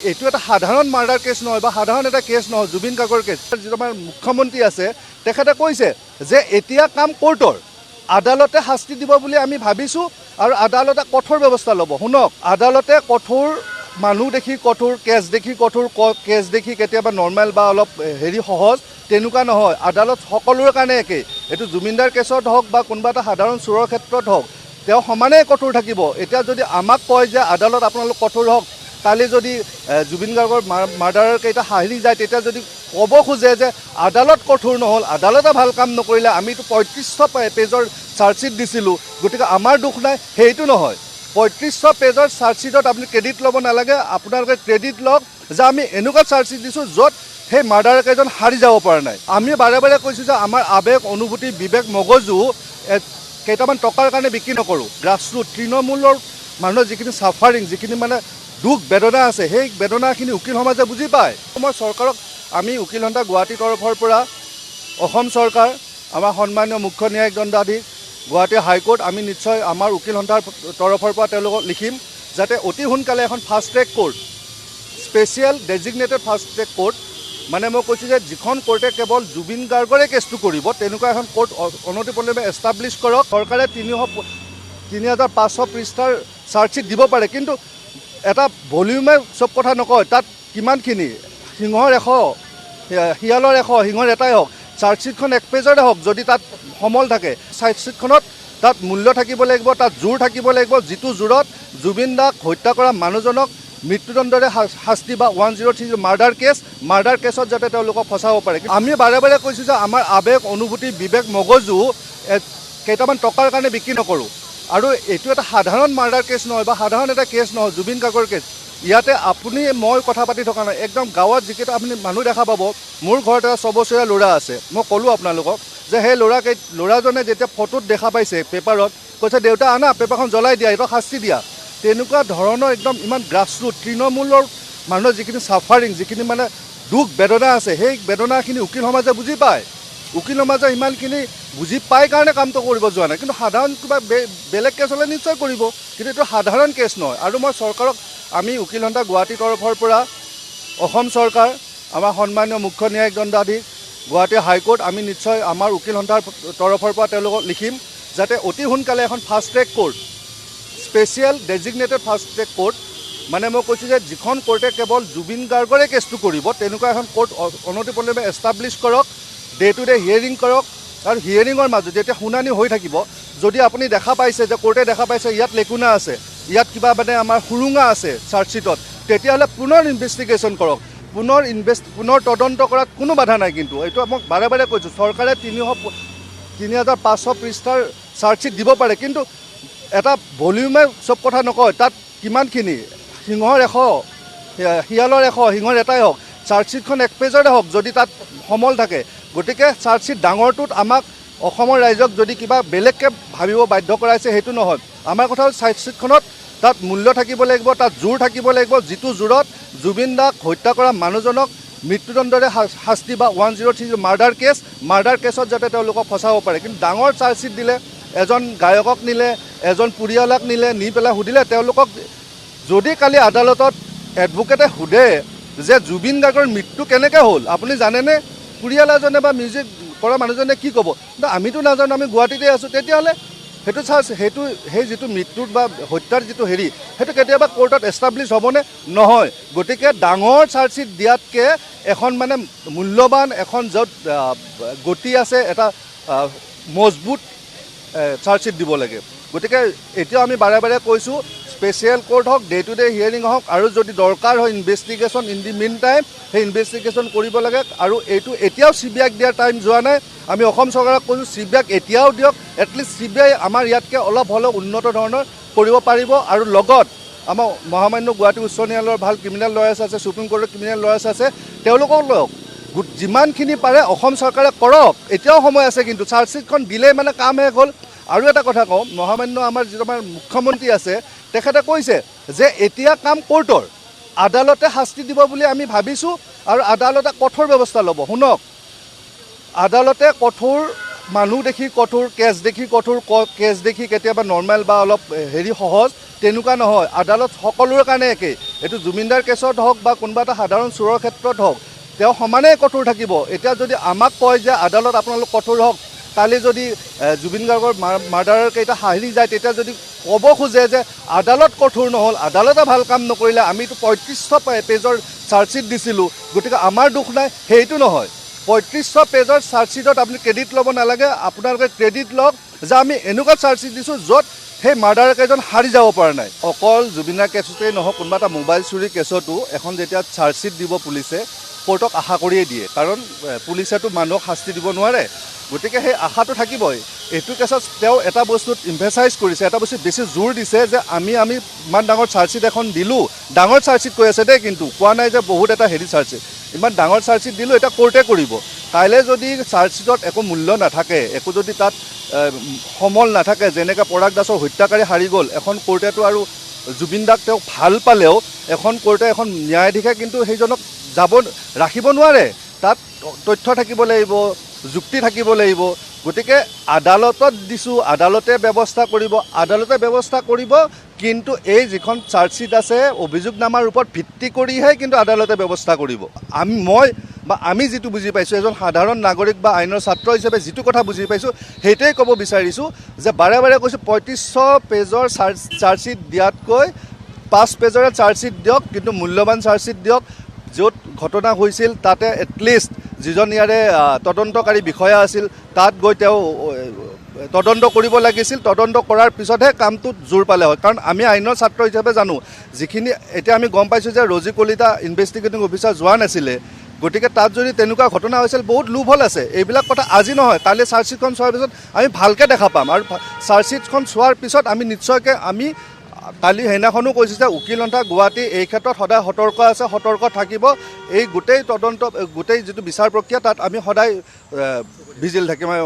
এইটো এটা সাধাৰণ মাৰ্ডাৰ কেছ নহয় বা সাধাৰণ এটা কেছ নহয়। জুবিন গাৰ্গৰ কেছ। যিটো আমাৰ মুখ্যমন্ত্ৰী আছে তেখেতে কৈছে যে এতিয়া কাম কোৰ্টৰ, আদালতে শাস্তি দিব বুলি আমি ভাবিছোঁ আৰু আদালতে কঠোৰ ব্যৱস্থা ল'ব। শুনক, আদালতে কঠোৰ মানুহ দেখি কঠোৰ, কেছ দেখি কঠোৰ, কেছ দেখি কেতিয়াবা নৰ্মেল বা অলপ সহজ তেনেকুৱা নহয়। আদালত সকলোৰে কাৰণে একেই। এইটো জুবিনদাৰ কেছত হওক বা কোনোবা এটা সাধাৰণ চোৰৰ ক্ষেত্ৰত হওক, তেওঁ সমানেই কঠোৰ থাকিব। এতিয়া যদি আমাক কয় যে আদালত আপোনালোক কঠোৰ হওক, কালি যদি জুবিন গাৰ্গৰ মাৰ্ডাৰৰ কেইটা হাৰি যায়, তেতিয়া যদি ক'ব খোজে যে আদালত কঠোৰ নহ'ল, আদালতে ভাল কাম নকৰিলে, আমিতো ৩৫০০ পেজৰ চাৰ্জশ্বিট দিছিলোঁ, গতিকে আমাৰ দুখ নাই, সেইটো নহয়। ৩৫০০ পেজৰ চাৰ্জশ্বিটত আপুনি ক্ৰেডিট ল'ব নালাগে। আপোনালোকে ক্ৰেডিট লওক যে আমি এনেকুৱা চাৰ্জশ্বিট দিছোঁ য'ত সেই মাৰ্ডাৰ কেইজন হাৰি যাব পৰা নাই। আমি বাৰে বাৰে কৈছোঁ যে আমাৰ আৱেগ, অনুভূতি, বিবেক, মগজু কেইটামান টকাৰ কাৰণে বিক্ৰী নকৰোঁ। গ্ৰাছৰুট তৃণমূলৰ মানুহৰ যিখিনি ছাফাৰিং, যিখিনি মানে দুখ বেদনা আছে, সেই বেদনাখিনি উকিল সমাজে বুজি পায়। মই চৰকাৰক, আমি উকিল সন্থা গুৱাহাটীৰ তৰফৰ পৰা অসম চৰকাৰ, আমাৰ সন্মানীয় মুখ্য ন্যায়িক দণ্ডাধীশ, গুৱাহাটী হাইকোৰ্ট, আমি নিশ্চয় আমাৰ উকিল সন্থাৰ তৰফৰ পৰা তেওঁলোকক লিখিম যাতে অতি সোনকালে এখন fast track court, special designated fast track court, মানে মই কৈছোঁ যে যিখন কোৰ্টে কেৱল জুবিন গাৰ্গৰে কেছটো কৰিব, তেনেকুৱা এখন কোৰ্ট অনতিপলমে এষ্টাব্লিছ কৰক। চৰকাৰে ৩,৫০০ পৃষ্ঠাৰ চাৰ্জশ্বিট দিব পাৰে, কিন্তু এটা ভলিউমে চব কথা নকয়। তাত কিমানখিনি, সিংহৰ ১০০, শিয়ালৰ ১০০, সিংহৰ এটাই হওক, চাৰ্জশ্বিটখন ১ পেজৰে হওক, যদি তাত সমল থাকে, চাৰ্জশ্বিটখনত তাত মূল্য থাকিব লাগিব, তাত জোৰ থাকিব লাগিব, যিটো জোৰত জুবিন দাক হত্যা কৰা মানুহজনক মৃত্যুদণ্ডৰে শাস্তি বা 103 মাৰ্ডাৰ কেছত যাতে তেওঁলোকক ফচাব পাৰে। আমি বাৰে বাৰে কৈছোঁ যে আমাৰ আৱেগ, অনুভূতি, বিবেক, মগজু কেইটামান টকাৰ কাৰণে বিক্ৰী নকৰোঁ। আৰু এইটো এটা সাধাৰণ মাৰ্ডাৰ কেছ নহয় বা সাধাৰণ এটা কেছ নহয়। জুবিন গাৰ্গৰ কেছ। ইয়াতে আপুনি মই কথা পাতি থকা নাই, একদম গাঁৱত যিকেইটা আপুনি মানুহ দেখা পাব, মোৰ ঘৰত এটা ৬ বছৰীয়া ল'ৰা আছে। মই ক'লোঁ আপোনালোকক যে সেই ল'ৰাজনে যেতিয়া ফটোত দেখা পাইছে পেপাৰত, কৈছে দেউতা আনা পেপাৰখন জ্বলাই দিয়া, এইটো শাস্তি দিয়া। তেনেকুৱা ধৰণৰ একদম ইমান গ্ৰাছৰুট তৃণমূলৰ মানুহৰ যিখিনি ছাফাৰিং, যিখিনি মানে দুখ বেদনা আছে, সেই বেদনাখিনি উকিল সমাজে বুজি পায়। উকিল সমাজে ইমানখিনি বুজি পাই কাৰণে কামটো কৰিব যোৱা নাই, কিন্তু সাধাৰণ কিবা বেলেগ কেছ হ'লে নিশ্চয় কৰিব, কিন্তু এইটো সাধাৰণ কেছ নহয়। আৰু মই চৰকাৰক, আমি উকিল সন্থা গুৱাহাটীৰ তৰফৰ পৰা অসম চৰকাৰ, আমাৰ সন্মানীয় মুখ্য ন্যায়িক দণ্ডাধীশ, গুৱাহাটী হাইকোৰ্ট, আমি নিশ্চয় আমাৰ উকিল সন্থাৰ তৰফৰ পৰা তেওঁলোকক লিখিম যাতে অতি সোনকালে এখন fast track court, special designated fast track court, মানে মই কৈছোঁ যে যিখন কোৰ্টে কেৱল জুবিন গাৰ্গৰে কেছটো কৰিব, তেনেকুৱা এখন কোৰ্ট অনতিপলমে এষ্টাব্লিছ কৰক, ডে টু ডে হিয়েৰিং কৰক। আৰু হিয়েৰিঙৰ মাজত যেতিয়া শুনানি হৈ থাকিব, যদি আপুনি দেখা পাইছে যে কোৰ্টে দেখা পাইছে ইয়াত লেকুনা আছে, ইয়াত কিবা মানে আমাৰ সুৰুঙা আছে চাৰ্জশ্বিটত, তেতিয়াহ'লে পুনৰ ইনভেষ্টিগেশ্যন কৰক, পুনৰ তদন্ত কৰাত কোনো বাধা নাই। কিন্তু এইটো মই বাৰে বাৰে কৈছোঁ, চৰকাৰে ৩,৫০০ পৃষ্ঠাৰ চাৰ্জশ্বিট দিব পাৰে, কিন্তু এটা ভলিউমে চব কথা নকয়। তাত কিমানখিনি, সিংহৰ ১০০, শিয়ালৰ ১০০, সিংহৰ এটাই হওক, চাৰ্জশ্বিটখন ১ পেজৰে হওক, যদি তাত সমল থাকে। গতিকে চাৰ্জশ্বিট ডাঙৰটোত আমাক অসমৰ ৰাইজক যদি কিবা বেলেগকৈ ভাবিব বাধ্য কৰাইছে, সেইটো নহয়। আমাৰ কথা হ'ল চাৰ্জশ্বিটখনত তাত মূল্য থাকিব লাগিব, তাত জোৰ থাকিব লাগিব, যিটো জোৰত জুবিন দাক হত্যা কৰা মানুহজনক মৃত্যুদণ্ডৰে শাস্তি বা 103 মাৰ্ডাৰ কেছত যাতে তেওঁলোকক ফচাব পাৰে। কিন্তু ডাঙৰ চাৰ্জশ্বিট দিলে, এজন গায়কক নিলে, এজন পৰিয়ালক নিলে, নি পেলাই সুধিলে তেওঁলোকক। যদি কালি আদালতত এডভোকেটে সোধে যে জুবিন গাৰ্গৰ মৃত্যু কেনেকৈ হ'ল, আপুনি জানেনে? পৰিয়াল এজনে বা মিউজিক কৰা মানুহজনে কি ক'ব? কিন্তু আমিতো নাজানো, আমি গুৱাহাটীতে আছোঁ। তেতিয়াহ'লে সেই যিটো মৃত্যুৰ বা হত্যাৰ যিটো সেইটো কেতিয়াবা কোৰ্টত এষ্টাব্লিছ হ'বনে? নহয়। গতিকে ডাঙৰ চাৰ্জশ্বিট দিয়াতকৈ এখন মানে মূল্যৱান, এখন য'ত গতি আছে, এটা মজবুত চাৰ্জশ্বিট দিব লাগে। গতিকে এতিয়াও আমি বাৰে বাৰে কৈছোঁ, স্পেচিয়েল কোৰ্ট হওক, ডে টু ডে হিয়েৰিং হওক, আৰু যদি দৰকাৰ হয় investigation in the mean time, সেই ইনভেষ্টিগেশ্যন কৰিব লাগে। আৰু এইটো এতিয়াও CBIক দিয়াৰ টাইম যোৱা নাই। আমি অসম চৰকাৰক কৈছোঁ CBIক এতিয়াও দিয়ক। এটলিষ্ট CBI আমাৰ ইয়াতকৈ অলপ হ'লেও উন্নত ধৰণৰ কৰিব পাৰিব। আৰু লগত আমাৰ মহামান্য গুৱাহাটী উচ্চ ন্যায়ালয়ৰ ভাল ক্ৰিমিনেল লয়াৰ্ছ আছে, সুপ্ৰিম কোৰ্টৰ ক্ৰিমিনেল লয়াৰ্ছ আছে, তেওঁলোকক লওক। যিমানখিনি পাৰে অসম চৰকাৰে কৰক, এতিয়াও সময় আছে। কিন্তু চাৰ্জশ্বিটখন দিলেই মানে কাম শেষ হ'ল। আৰু এটা কথা কওঁ, মহামান্য আমাৰ যিটো আমাৰ মুখ্যমন্ত্ৰী আছে, তেখেতে কৈছে যে এতিয়া কাম কোৰ্টৰ, আদালতে শাস্তি দিব বুলি আমি ভাবিছোঁ আৰু আদালতে কঠোৰ ব্যৱস্থা ল'ব। শুনক, আদালতে কঠোৰ মানুহ দেখি কঠোৰ, কেছ দেখি কঠোৰ, কেছ দেখি কেতিয়াবা নৰ্মেল বা অলপ সহজ তেনেকুৱা নহয়। আদালত সকলোৰে কাৰণে একেই। এইটো জুবিনদাৰ কেছত হওক বা কোনোবা এটা সাধাৰণ চোৰৰ ক্ষেত্ৰত হওক, তেওঁ সমানেই কঠোৰ থাকিব। এতিয়া যদি আমাক কয় যে আদালত আপোনালোক কঠোৰ হওক, কালি যদি জুবিন গাৰ্গৰ মাৰ্ডাৰৰ কেইটা হাৰি যায়, তেতিয়া যদি ক'ব খোজে যে আদালত কঠোৰ নহ'ল, আদালতে ভাল কাম নকৰিলে, আমিতো 3500 পেজৰ চাৰ্জশ্বিট দিছিলোঁ, গতিকে আমাৰ দুখ নাই, সেইটো নহয়। 3500 পেজৰ চাৰ্জশ্বিটত আপুনি ক্ৰেডিট ল'ব নালাগে। আপোনালোকে ক্ৰেডিট লওক যে আমি এনেকুৱা চাৰ্জশ্বিট দিছোঁ য'ত সেই মাৰ্ডাৰৰ কেইজন হাৰি যাব পৰা নাই। অকল জুবিনাৰ কেছতেই নহয়, কোনোবা এটা মোবাইল চুৰি কেছতো এখন যেতিয়া চাৰ্জশ্বিট দিব পুলিচে, কোৰ্টক আশা কৰিয়েই দিয়ে, কাৰণ পুলিচেতো মানুহক শাস্তি দিব নোৱাৰে, গতিকে সেই আশাটো থাকিবই। এইটো কেছত তেওঁ এটা বস্তুত ইমফেচাইজ কৰিছে, এটা বস্তুত বেছি জোৰ দিছে যে আমি ইমান ডাঙৰ চাৰ্জশ্বিট এখন দিলোঁ, ডাঙৰ চাৰ্জশ্বিট কৈ আছে দেই, কিন্তু কোৱা নাই যে বহুত এটা হেৰি চাৰ্জশ্বিট, ইমান ডাঙৰ চাৰ্জশ্বিট দিলোঁ, এটা কোৰ্টে কৰিব। কাইলৈ যদি চাৰ্জশ্বিটত একো মূল্য নাথাকে, একো যদি তাত সমল নাথাকে, যেনেকৈ পৰাগ দাসৰ হত্যাকাৰী হাৰি গ'ল, এখন কোৰ্টেতো আৰু জুবিন দাক তেওঁক ভাল পালেও এখন কোৰ্টে, এখন ন্যায়াধীশে কিন্তু সেইজনক ৰাখিব নোৱাৰে। তাত তথ্য থাকিব লাগিব, যুক্তি থাকিব লাগিব। গতিকে আদালতত দিছোঁ, আদালতে ব্যৱস্থা কৰিব, কিন্তু এই যিখন চাৰ্জশ্বিট আছে অভিযোগনামাৰ ওপৰত ভিত্তি কৰিহে কিন্তু আদালতে ব্যৱস্থা কৰিব। আমি যিটো বুজি পাইছোঁ, এজন সাধাৰণ নাগৰিক বা আইনৰ ছাত্ৰ হিচাপে যিটো কথা বুজি পাইছোঁ, সেইটোৱে ক'ব বিচাৰিছোঁ যে বাৰে বাৰে কৈছোঁ 3500 পেজৰ চাৰ্জশ্বিট দিয়াতকৈ 5 পেজৰে চাৰ্জশ্বিট দিয়ক, কিন্তু মূল্যৱান চাৰ্জশ্বিট দিয়ক, য'ত ঘটনা হৈছিল তাতে এটলিষ্ট যিজন ইয়াৰে তদন্তকাৰী বিষয়া আছিল, তাত গৈ তেওঁ তদন্ত কৰিব লাগিছিল। তদন্ত কৰাৰ পিছতহে কামটোত জোৰ পালে হয়, কাৰণ আমি আইনৰ ছাত্ৰ হিচাপে জানো, যিখিনি এতিয়া আমি গম পাইছোঁ যে ৰজি কলিতা ইনভেষ্টিগেটিং অফিচাৰ যোৱা নাছিলে, গতিকে তাত যদি তেনেকুৱা ঘটনা হৈছিল, বহুত লোভল আছে। এইবিলাক কথা আজি নহয়, কালি চাৰ্জশ্বিটখন চোৱাৰ পিছত আমি ভালকৈ দেখা পাম, আৰু চাৰ্জশ্বিটখন চোৱাৰ পিছত আমি নিশ্চয়কৈ কালি সেইদিনাখনো কৈছোঁ যে উকিল সন্থা গুৱাহাটী এই ক্ষেত্ৰত সদায় সতৰ্ক থাকিব। এই গোটেই যিটো বিচাৰ প্ৰক্ৰিয়া, তাত আমি সদায় ভিজিল থাকিম হয়।